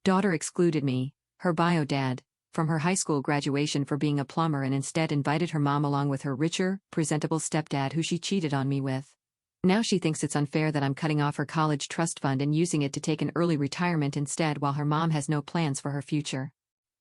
Daughter excluded me, her bio dad, from her high school graduation for being a plumber and instead invited her mom along with her richer, presentable stepdad who she cheated on me with. Now she thinks it's unfair that I'm cutting off her college trust fund and using it to take an early retirement instead while her mom has no plans for her future.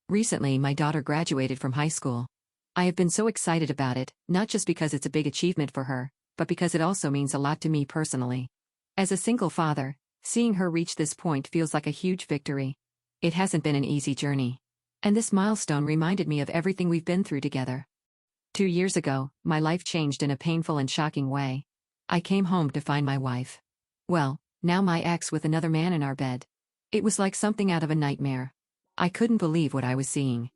Recently, my daughter graduated from high school. I have been so excited about it, not just because it's a big achievement for her, but because it also means a lot to me personally. As a single father, seeing her reach this point feels like a huge victory. It hasn't been an easy journey. And this milestone reminded me of everything we've been through together. 2 years ago, my life changed in a painful and shocking way. I came home to find my wife. Well, now my ex with another man in our bed. It was like something out of a nightmare. I couldn't believe what I was seeing.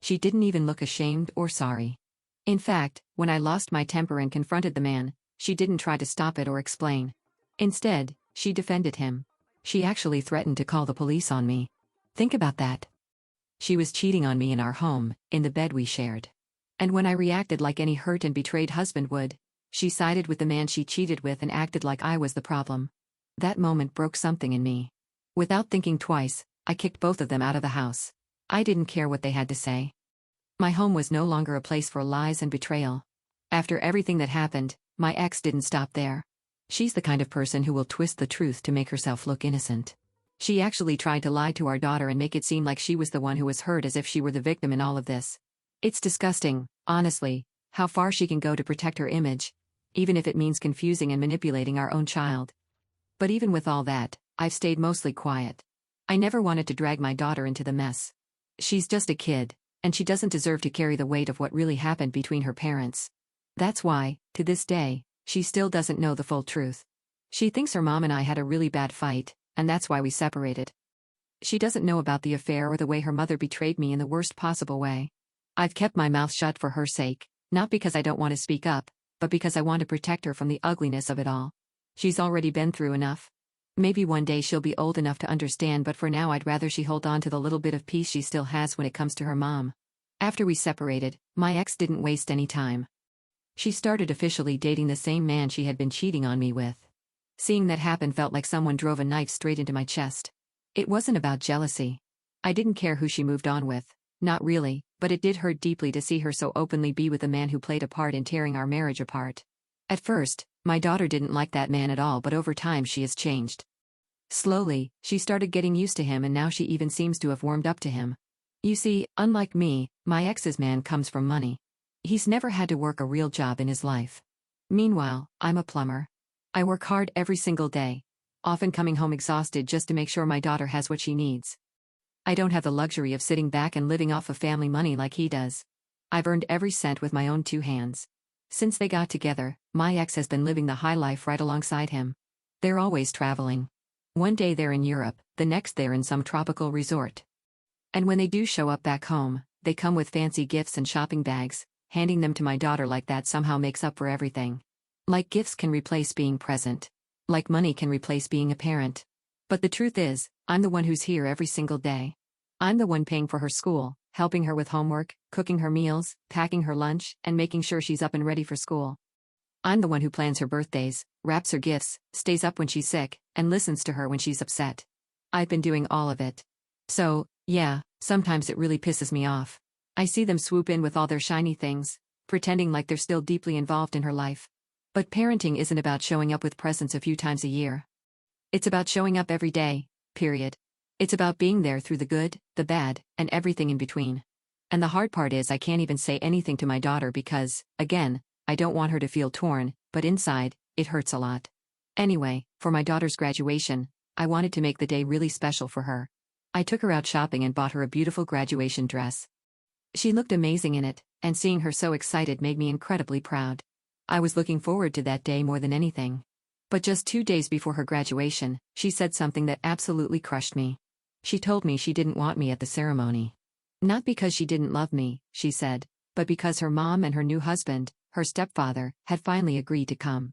She didn't even look ashamed or sorry. In fact, when I lost my temper and confronted the man, she didn't try to stop it or explain. Instead, she defended him. She actually threatened to call the police on me. Think about that. She was cheating on me in our home, in the bed we shared. And when I reacted like any hurt and betrayed husband would, she sided with the man she cheated with and acted like I was the problem. That moment broke something in me. Without thinking twice, I kicked both of them out of the house. I didn't care what they had to say. My home was no longer a place for lies and betrayal. After everything that happened, my ex didn't stop there. She's the kind of person who will twist the truth to make herself look innocent. She actually tried to lie to our daughter and make it seem like she was the one who was hurt as if she were the victim in all of this. It's disgusting, honestly, how far she can go to protect her image, even if it means confusing and manipulating our own child. But even with all that, I've stayed mostly quiet. I never wanted to drag my daughter into the mess. She's just a kid, and she doesn't deserve to carry the weight of what really happened between her parents. That's why, to this day, she still doesn't know the full truth. She thinks her mom and I had a really bad fight, and that's why we separated. She doesn't know about the affair or the way her mother betrayed me in the worst possible way. I've kept my mouth shut for her sake, not because I don't want to speak up, but because I want to protect her from the ugliness of it all. She's already been through enough. Maybe one day she'll be old enough to understand, but for now I'd rather she hold on to the little bit of peace she still has when it comes to her mom. After we separated, my ex didn't waste any time. She started officially dating the same man she had been cheating on me with. Seeing that happen felt like someone drove a knife straight into my chest. It wasn't about jealousy. I didn't care who she moved on with, not really, but it did hurt deeply to see her so openly be with a man who played a part in tearing our marriage apart. At first, my daughter didn't like that man at all, but over time she has changed. Slowly, she started getting used to him and now she even seems to have warmed up to him. You see, unlike me, my ex's man comes from money. He's never had to work a real job in his life. Meanwhile, I'm a plumber. I work hard every single day, often coming home exhausted just to make sure my daughter has what she needs. I don't have the luxury of sitting back and living off of family money like he does. I've earned every cent with my own 2 hands. Since they got together, my ex has been living the high life right alongside him. They're always traveling. One day they're in Europe, the next they're in some tropical resort. And when they do show up back home, they come with fancy gifts and shopping bags. Handing them to my daughter like that somehow makes up for everything. Like gifts can replace being present. Like money can replace being a parent. But the truth is, I'm the one who's here every single day. I'm the one paying for her school, helping her with homework, cooking her meals, packing her lunch, and making sure she's up and ready for school. I'm the one who plans her birthdays, wraps her gifts, stays up when she's sick, and listens to her when she's upset. I've been doing all of it. So, yeah, sometimes it really pisses me off. I see them swoop in with all their shiny things, pretending like they're still deeply involved in her life. But parenting isn't about showing up with presents a few times a year. It's about showing up every day, period. It's about being there through the good, the bad, and everything in between. And the hard part is I can't even say anything to my daughter because, again, I don't want her to feel torn, but inside, it hurts a lot. Anyway, for my daughter's graduation, I wanted to make the day really special for her. I took her out shopping and bought her a beautiful graduation dress. She looked amazing in it, and seeing her so excited made me incredibly proud. I was looking forward to that day more than anything. But just 2 days before her graduation, she said something that absolutely crushed me. She told me she didn't want me at the ceremony. Not because she didn't love me, she said, but because her mom and her new husband, her stepfather, had finally agreed to come.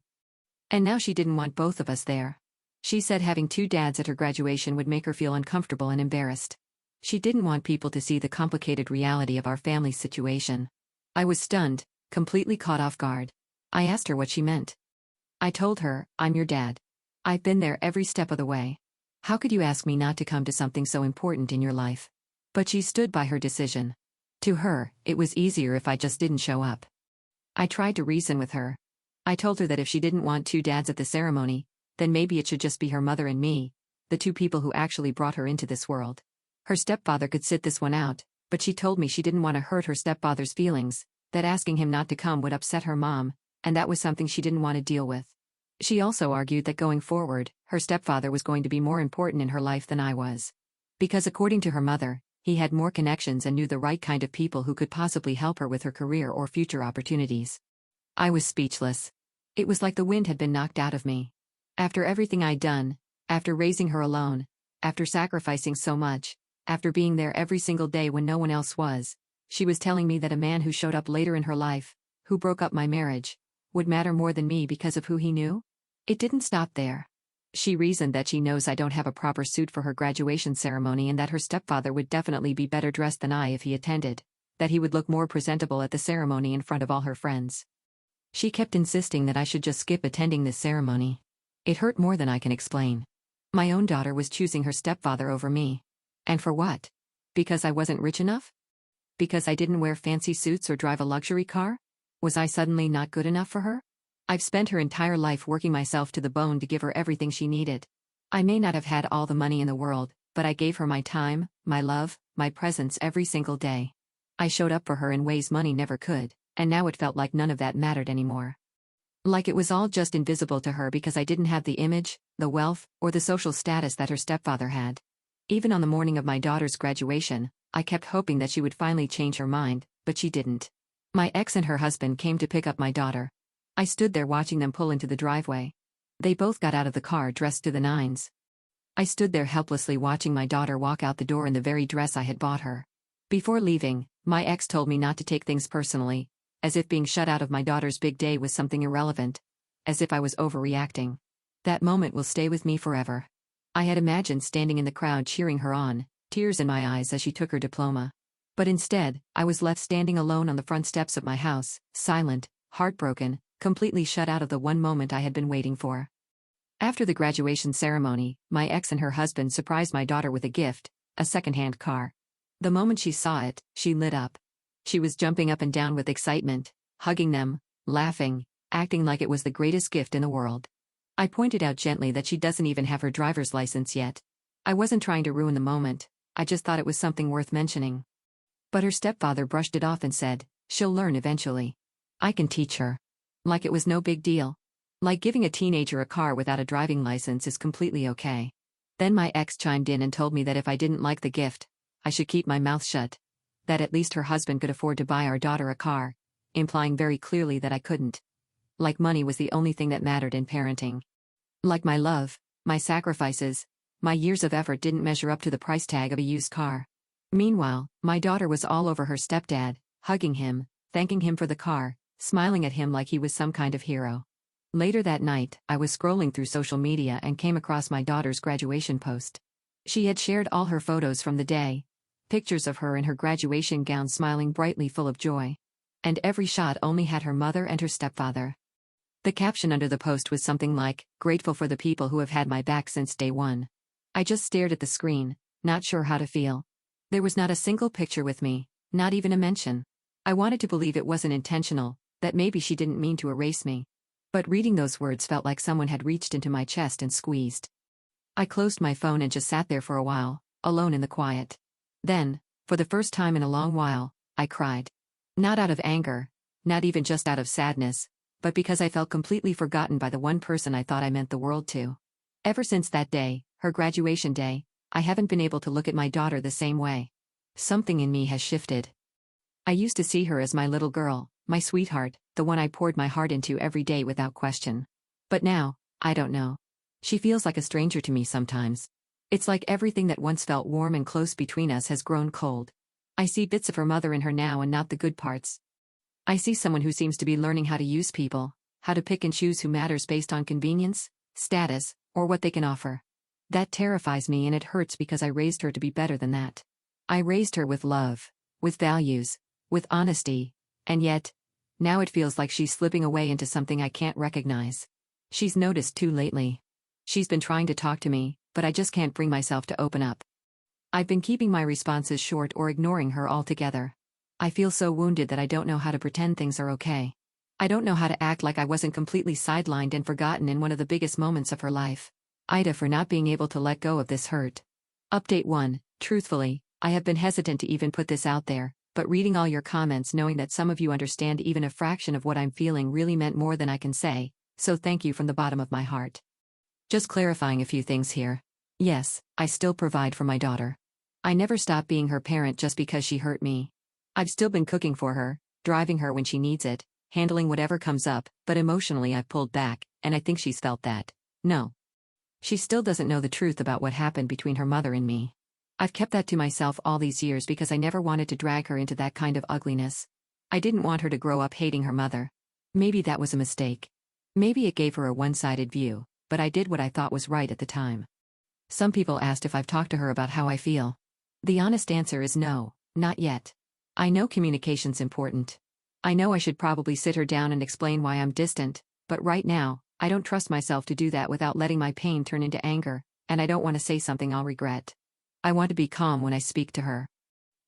And now she didn't want both of us there. She said having 2 dads at her graduation would make her feel uncomfortable and embarrassed. She didn't want people to see the complicated reality of our family situation. I was stunned, completely caught off guard. I asked her what she meant. I told her, I'm your dad. I've been there every step of the way. How could you ask me not to come to something so important in your life? But she stood by her decision. To her, it was easier if I just didn't show up. I tried to reason with her. I told her that if she didn't want two dads at the ceremony, then maybe it should just be her mother and me, the two people who actually brought her into this world. Her stepfather could sit this one out, but she told me she didn't want to hurt her stepfather's feelings, that asking him not to come would upset her mom, and that was something she didn't want to deal with. She also argued that going forward, her stepfather was going to be more important in her life than I was. Because according to her mother, he had more connections and knew the right kind of people who could possibly help her with her career or future opportunities. I was speechless. It was like the wind had been knocked out of me. After everything I'd done, after raising her alone, after sacrificing so much, after being there every single day when no one else was, she was telling me that a man who showed up later in her life, who broke up my marriage, would matter more than me because of who he knew? It didn't stop there. She reasoned that she knows I don't have a proper suit for her graduation ceremony and that her stepfather would definitely be better dressed than I if he attended, that he would look more presentable at the ceremony in front of all her friends. She kept insisting that I should just skip attending this ceremony. It hurt more than I can explain. My own daughter was choosing her stepfather over me. And for what? Because I wasn't rich enough? Because I didn't wear fancy suits or drive a luxury car? Was I suddenly not good enough for her? I've spent her entire life working myself to the bone to give her everything she needed. I may not have had all the money in the world, but I gave her my time, my love, my presence every single day. I showed up for her in ways money never could, and now it felt like none of that mattered anymore. Like it was all just invisible to her because I didn't have the image, the wealth, or the social status that her stepfather had. Even on the morning of my daughter's graduation, I kept hoping that she would finally change her mind, but she didn't. My ex and her husband came to pick up my daughter. I stood there watching them pull into the driveway. They both got out of the car dressed to the nines. I stood there helplessly watching my daughter walk out the door in the very dress I had bought her. Before leaving, my ex told me not to take things personally, as if being shut out of my daughter's big day was something irrelevant, as if I was overreacting. That moment will stay with me forever. I had imagined standing in the crowd cheering her on, tears in my eyes as she took her diploma. But instead, I was left standing alone on the front steps of my house, silent, heartbroken, completely shut out of the one moment I had been waiting for. After the graduation ceremony, my ex and her husband surprised my daughter with a gift, a second-hand car. The moment she saw it, she lit up. She was jumping up and down with excitement, hugging them, laughing, acting like it was the greatest gift in the world. I pointed out gently that she doesn't even have her driver's license yet. I wasn't trying to ruin the moment, I just thought it was something worth mentioning. But her stepfather brushed it off and said, "She'll learn eventually. I can teach her." Like it was no big deal. Like giving a teenager a car without a driving license is completely okay. Then my ex chimed in and told me that if I didn't like the gift, I should keep my mouth shut. That at least her husband could afford to buy our daughter a car, implying very clearly that I couldn't. Like money was the only thing that mattered in parenting. Like my love, my sacrifices, my years of effort didn't measure up to the price tag of a used car. Meanwhile, my daughter was all over her stepdad, hugging him, thanking him for the car, smiling at him like he was some kind of hero. Later that night, I was scrolling through social media and came across my daughter's graduation post. She had shared all her photos from the day, pictures of her in her graduation gown smiling brightly full of joy. And every shot only had her mother and her stepfather. The caption under the post was something like, "Grateful for the people who have had my back since day one." I just stared at the screen, not sure how to feel. There was not a single picture with me, not even a mention. I wanted to believe it wasn't intentional, that maybe she didn't mean to erase me. But reading those words felt like someone had reached into my chest and squeezed. I closed my phone and just sat there for a while, alone in the quiet. Then, for the first time in a long while, I cried. Not out of anger, not even just out of sadness, but because I felt completely forgotten by the one person I thought I meant the world to. Ever since that day, her graduation day, I haven't been able to look at my daughter the same way. Something in me has shifted. I used to see her as my little girl, my sweetheart, the one I poured my heart into every day without question. But now, I don't know. She feels like a stranger to me sometimes. It's like everything that once felt warm and close between us has grown cold. I see bits of her mother in her now and not the good parts. I see someone who seems to be learning how to use people, how to pick and choose who matters based on convenience, status, or what they can offer. That terrifies me and it hurts because I raised her to be better than that. I raised her with love, with values, with honesty, and yet, now it feels like she's slipping away into something I can't recognize. She's noticed too lately. She's been trying to talk to me, but I just can't bring myself to open up. I've been keeping my responses short or ignoring her altogether. I feel so wounded that I don't know how to pretend things are okay. I don't know how to act like I wasn't completely sidelined and forgotten in one of the biggest moments of her life. Ida for not being able to let go of this hurt. Update 1. Truthfully, I have been hesitant to even put this out there, but reading all your comments knowing that some of you understand even a fraction of what I'm feeling really meant more than I can say, so thank you from the bottom of my heart. Just clarifying a few things here. Yes, I still provide for my daughter. I never stopped being her parent just because she hurt me. I've still been cooking for her, driving her when she needs it, handling whatever comes up, but emotionally I've pulled back, and I think she's felt that. No. She still doesn't know the truth about what happened between her mother and me. I've kept that to myself all these years because I never wanted to drag her into that kind of ugliness. I didn't want her to grow up hating her mother. Maybe that was a mistake. Maybe it gave her a one-sided view, but I did what I thought was right at the time. Some people asked if I've talked to her about how I feel. The honest answer is no, not yet. I know communication's important. I know I should probably sit her down and explain why I'm distant, but right now, I don't trust myself to do that without letting my pain turn into anger, and I don't want to say something I'll regret. I want to be calm when I speak to her.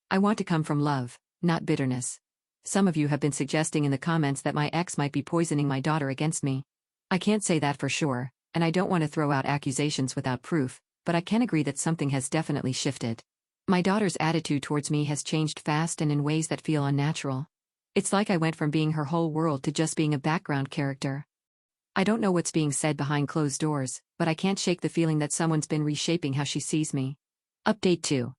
I want to come from love, not bitterness. Some of you have been suggesting in the comments that my ex might be poisoning my daughter against me. I can't say that for sure, and I don't want to throw out accusations without proof, but I can agree that something has definitely shifted. My daughter's attitude towards me has changed fast and in ways that feel unnatural. It's like I went from being her whole world to just being a background character. I don't know what's being said behind closed doors, but I can't shake the feeling that someone's been reshaping how she sees me. Update 2.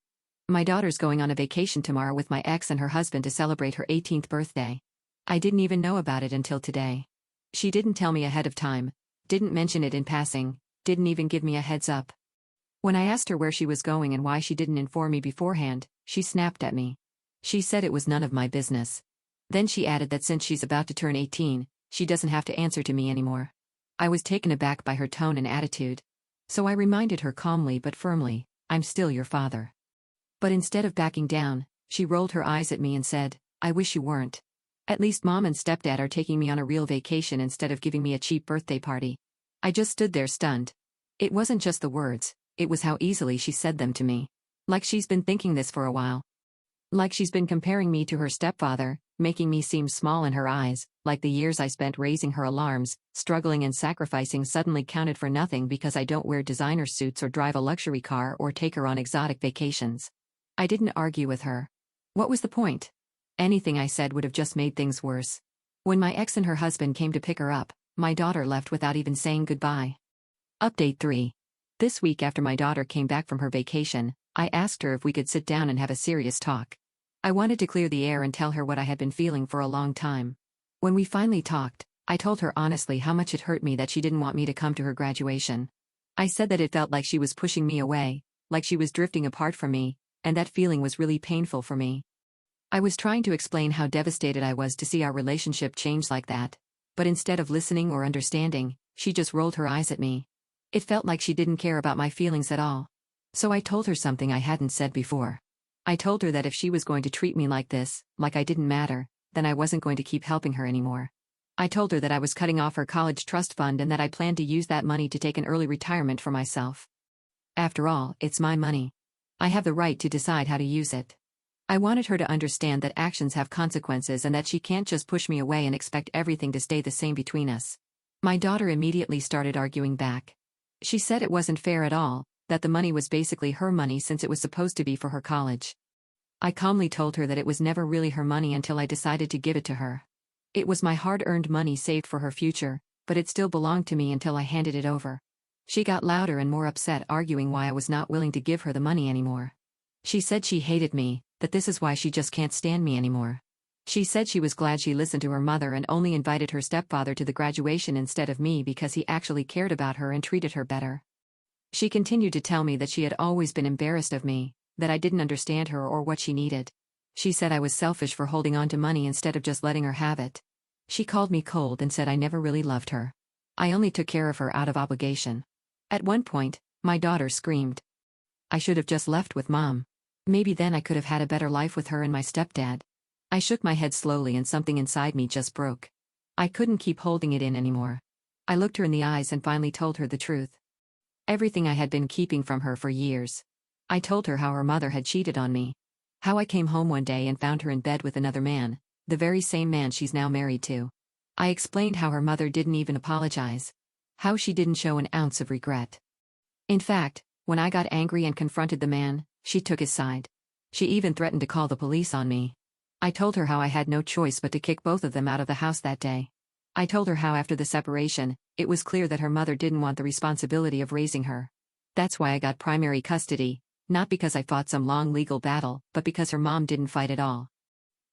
My daughter's going on a vacation tomorrow with my ex and her husband to celebrate her 18th birthday. I didn't even know about it until today. She didn't tell me ahead of time, didn't mention it in passing, didn't even give me a heads up. When I asked her where she was going and why she didn't inform me beforehand, she snapped at me. She said it was none of my business. Then she added that since she's about to turn 18, she doesn't have to answer to me anymore. I was taken aback by her tone and attitude. So I reminded her calmly but firmly, I'm still your father. But instead of backing down, she rolled her eyes at me and said, I wish you weren't. At least mom and stepdad are taking me on a real vacation instead of giving me a cheap birthday party. I just stood there stunned. It wasn't just the words, it was how easily she said them to me. Like she's been thinking this for a while. Like she's been comparing me to her stepfather, making me seem small in her eyes, like the years I spent raising her alarms, struggling and sacrificing suddenly counted for nothing because I don't wear designer suits or drive a luxury car or take her on exotic vacations. I didn't argue with her. What was the point? Anything I said would have just made things worse. When my ex and her husband came to pick her up, my daughter left without even saying goodbye. Update 3. This week after my daughter came back from her vacation, I asked her if we could sit down and have a serious talk. I wanted to clear the air and tell her what I had been feeling for a long time. When we finally talked, I told her honestly how much it hurt me that she didn't want me to come to her graduation. I said that it felt like she was pushing me away, like she was drifting apart from me, and that feeling was really painful for me. I was trying to explain how devastated I was to see our relationship change like that, but instead of listening or understanding, she just rolled her eyes at me. It felt like she didn't care about my feelings at all. So I told her something I hadn't said before. I told her that if she was going to treat me like this, like I didn't matter, then I wasn't going to keep helping her anymore. I told her that I was cutting off her college trust fund and that I planned to use that money to take an early retirement for myself. After all, it's my money. I have the right to decide how to use it. I wanted her to understand that actions have consequences and that she can't just push me away and expect everything to stay the same between us. My daughter immediately started arguing back. She said it wasn't fair at all, that the money was basically her money since it was supposed to be for her college. I calmly told her that it was never really her money until I decided to give it to her. It was my hard-earned money saved for her future, but it still belonged to me until I handed it over. She got louder and more upset, arguing why I was not willing to give her the money anymore. She said she hated me, that this is why she just can't stand me anymore. She said she was glad she listened to her mother and only invited her stepfather to the graduation instead of me because he actually cared about her and treated her better. She continued to tell me that she had always been embarrassed of me, that I didn't understand her or what she needed. She said I was selfish for holding on to money instead of just letting her have it. She called me cold and said I never really loved her. I only took care of her out of obligation. At one point, my daughter screamed. I should have just left with mom. Maybe then I could have had a better life with her and my stepdad. I shook my head slowly and something inside me just broke. I couldn't keep holding it in anymore. I looked her in the eyes and finally told her the truth. Everything I had been keeping from her for years. I told her how her mother had cheated on me. How I came home one day and found her in bed with another man, the very same man she's now married to. I explained how her mother didn't even apologize. How she didn't show an ounce of regret. In fact, when I got angry and confronted the man, she took his side. She even threatened to call the police on me. I told her how I had no choice but to kick both of them out of the house that day. I told her how after the separation, it was clear that her mother didn't want the responsibility of raising her. That's why I got primary custody, not because I fought some long legal battle, but because her mom didn't fight at all.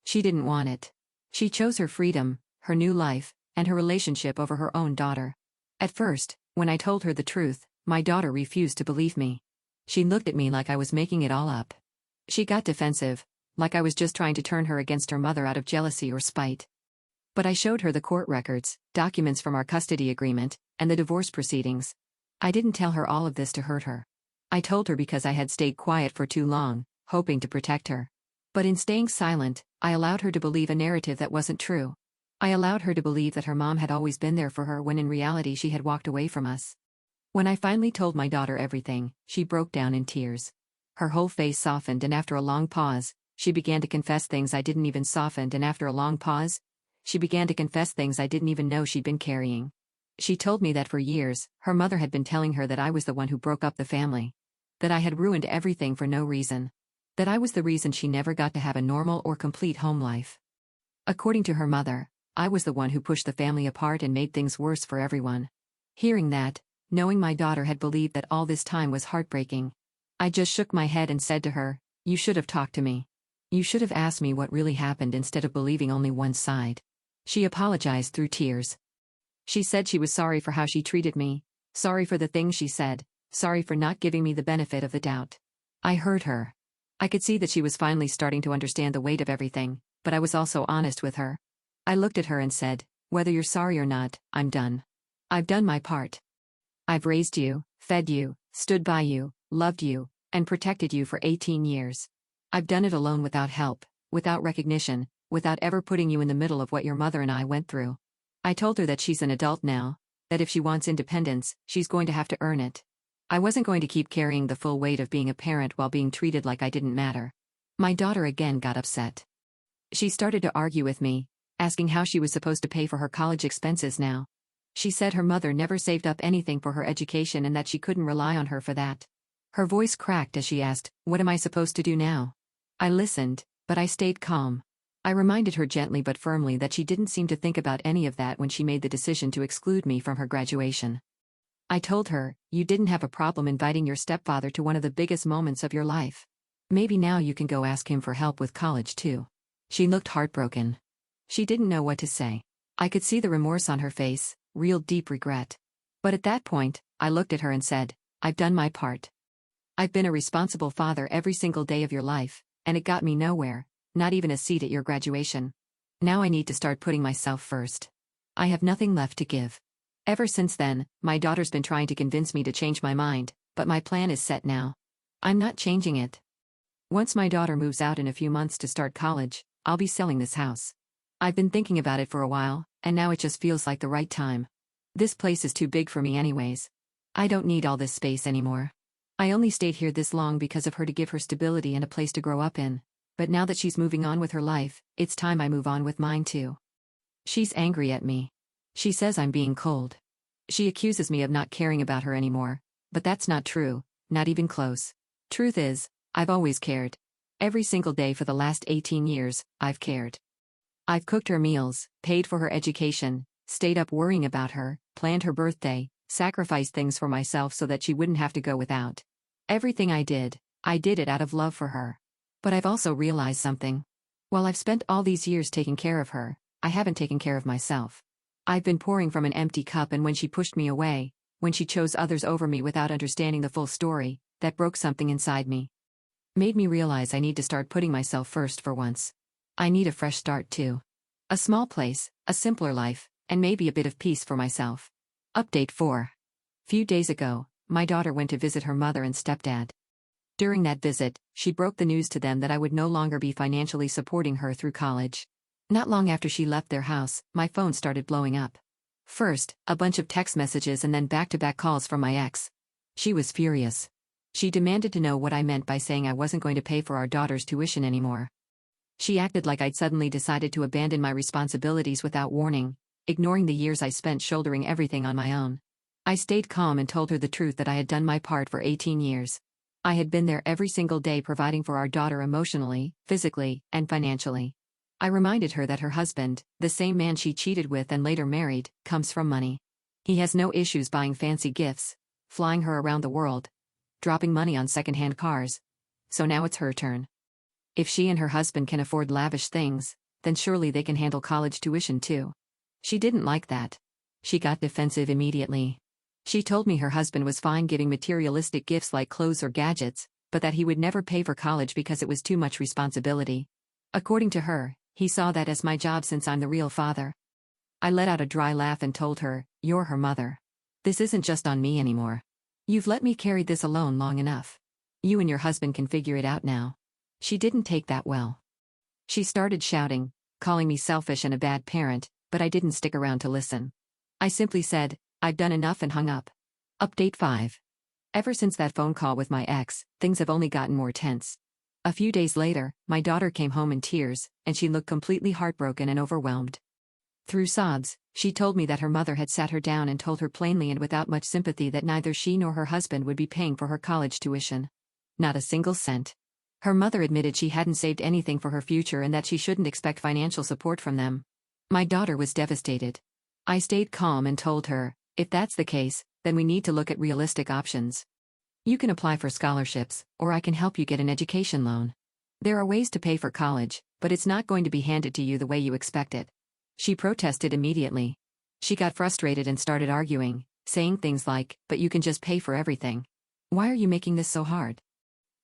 She didn't want it. She chose her freedom, her new life, and her relationship over her own daughter. At first, when I told her the truth, my daughter refused to believe me. She looked at me like I was making it all up. She got defensive, like I was just trying to turn her against her mother out of jealousy or spite. But I showed her the court records, documents from our custody agreement, and the divorce proceedings. I didn't tell her all of this to hurt her. I told her because I had stayed quiet for too long, hoping to protect her. But in staying silent, I allowed her to believe a narrative that wasn't true. I allowed her to believe that her mom had always been there for her when in reality she had walked away from us. When I finally told my daughter everything, she broke down in tears. Her whole face softened, and after a long pause, she began to confess things I didn't even soften, and after a long pause, she began to confess things I didn't even know she'd been carrying. She told me that for years, her mother had been telling her that I was the one who broke up the family. That I had ruined everything for no reason. That I was the reason she never got to have a normal or complete home life. According to her mother, I was the one who pushed the family apart and made things worse for everyone. Hearing that, knowing my daughter had believed that all this time was heartbreaking, I just shook my head and said to her, "You should have talked to me. You should have asked me what really happened instead of believing only one side." She apologized through tears. She said she was sorry for how she treated me, sorry for the things she said, sorry for not giving me the benefit of the doubt. I heard her. I could see that she was finally starting to understand the weight of everything, but I was also honest with her. I looked at her and said, "Whether you're sorry or not, I'm done. I've done my part. I've raised you, fed you, stood by you, loved you, and protected you for 18 years. I've done it alone without help, without recognition, without ever putting you in the middle of what your mother and I went through." I told her that she's an adult now, that if she wants independence, she's going to have to earn it. I wasn't going to keep carrying the full weight of being a parent while being treated like I didn't matter. My daughter again got upset. She started to argue with me, asking how she was supposed to pay for her college expenses now. She said her mother never saved up anything for her education and that she couldn't rely on her for that. Her voice cracked as she asked, "What am I supposed to do now?" I listened, but I stayed calm. I reminded her gently but firmly that she didn't seem to think about any of that when she made the decision to exclude me from her graduation. I told her, "You didn't have a problem inviting your stepfather to one of the biggest moments of your life. Maybe now you can go ask him for help with college too." She looked heartbroken. She didn't know what to say. I could see the remorse on her face, real deep regret. But at that point, I looked at her and said, "I've done my part. I've been a responsible father every single day of your life, and it got me nowhere, not even a seat at your graduation. Now I need to start putting myself first. I have nothing left to give." Ever since then, my daughter's been trying to convince me to change my mind, but my plan is set now. I'm not changing it. Once my daughter moves out in a few months to start college, I'll be selling this house. I've been thinking about it for a while, and now it just feels like the right time. This place is too big for me anyways. I don't need all this space anymore. I only stayed here this long because of her, to give her stability and a place to grow up in. But now that she's moving on with her life, it's time I move on with mine too. She's angry at me. She says I'm being cold. She accuses me of not caring about her anymore, but that's not true, not even close. Truth is, I've always cared. Every single day for the last 18 years, I've cared. I've cooked her meals, paid for her education, stayed up worrying about her, planned her birthday, sacrificed things for myself so that she wouldn't have to go without. Everything I did it out of love for her. But I've also realized something. While I've spent all these years taking care of her, I haven't taken care of myself. I've been pouring from an empty cup, and when she pushed me away, when she chose others over me without understanding the full story, that broke something inside me. Made me realize I need to start putting myself first for once. I need a fresh start too. A small place, a simpler life, and maybe a bit of peace for myself. Update 4. Few days ago, my daughter went to visit her mother and stepdad. During that visit, she broke the news to them that I would no longer be financially supporting her through college. Not long after she left their house, my phone started blowing up. First, a bunch of text messages and then back-to-back calls from my ex. She was furious. She demanded to know what I meant by saying I wasn't going to pay for our daughter's tuition anymore. She acted like I'd suddenly decided to abandon my responsibilities without warning, ignoring the years I spent shouldering everything on my own. I stayed calm and told her the truth that I had done my part for 18 years. I had been there every single day providing for our daughter emotionally, physically, and financially. I reminded her that her husband, the same man she cheated with and later married, comes from money. He has no issues buying fancy gifts, flying her around the world, dropping money on second-hand cars. So now it's her turn. If she and her husband can afford lavish things, then surely they can handle college tuition too. She didn't like that. She got defensive immediately. She told me her husband was fine giving materialistic gifts like clothes or gadgets, but that he would never pay for college because it was too much responsibility. According to her, he saw that as my job since I'm the real father. I let out a dry laugh and told her, "You're her mother. This isn't just on me anymore. You've let me carry this alone long enough. You and your husband can figure it out now." She didn't take that well. She started shouting, calling me selfish and a bad parent, but I didn't stick around to listen. I simply said, "I've done enough," and hung up. Update 5. Ever since that phone call with my ex, things have only gotten more tense. A few days later, my daughter came home in tears, and she looked completely heartbroken and overwhelmed. Through sobs, she told me that her mother had sat her down and told her plainly and without much sympathy that neither she nor her husband would be paying for her college tuition. Not a single cent. Her mother admitted she hadn't saved anything for her future and that she shouldn't expect financial support from them. My daughter was devastated. I stayed calm and told her, if that's the case, then we need to look at realistic options. You can apply for scholarships, or I can help you get an education loan. There are ways to pay for college, but it's not going to be handed to you the way you expect it. She protested immediately. She got frustrated and started arguing, saying things like, "But you can just pay for everything. Why are you making this so hard?"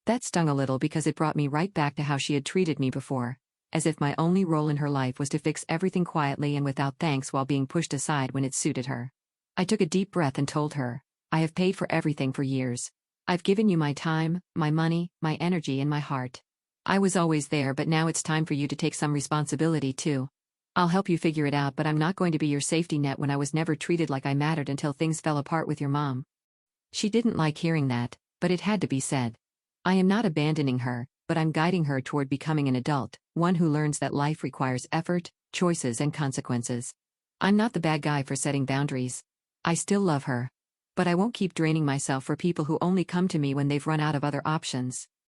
That stung a little because it brought me right back to how she had treated me before, as if my only role in her life was to fix everything quietly and without thanks while being pushed aside when it suited her. I took a deep breath and told her, "I have paid for everything for years. I've given you my time, my money, my energy, and my heart. I was always there, but now it's time for you to take some responsibility too. I'll help you figure it out, but I'm not going to be your safety net when I was never treated like I mattered until things fell apart with your mom." She didn't like hearing that, but it had to be said. I am not abandoning her, but I'm guiding her toward becoming an adult, one who learns that life requires effort, choices, and consequences. I'm not the bad guy for setting boundaries. I still love her. But I won't keep draining myself for people who only come to me when they've run out of other options.